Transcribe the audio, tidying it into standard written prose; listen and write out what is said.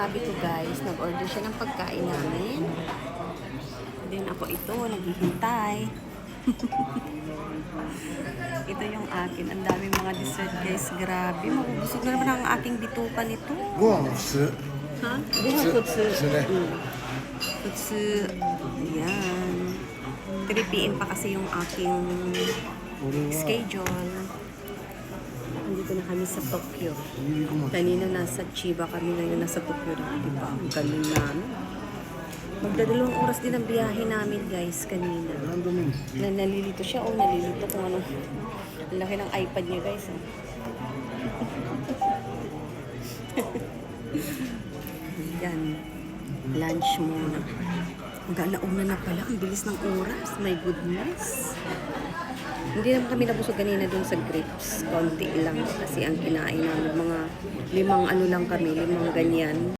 hubby ko guys, nag-order siya ng pagkain namin. Then ako ito, naghihintay. Ito yung akin. Ang daming mga dessert guys. Grabe. Mabubusog na naman ang aking bituka nito. ご飯をす Ha? Buha kutsu. Sine. Kutsu. Ayan. 3 PM pa kasi yung aking schedule. Andito na kami sa Tokyo. Kanina nasa Chiba kami, ngayon nasa Tokyo na. Diba? Ang galing namin. Magdadalawang oras din ang biyahe namin guys kanina. 何度目に Nalilito siya o nalilito kung ano. Ang laki ng iPad niya guys. Yan. Lunch muna. Mag-alauna na pala. Ang bilis ng oras. My goodness. Hindi naman kami nabusog kanina dun sa grapes. Konti lang. Kasi ang kinain namin mga 5 ano lang kami. 5 ganyan.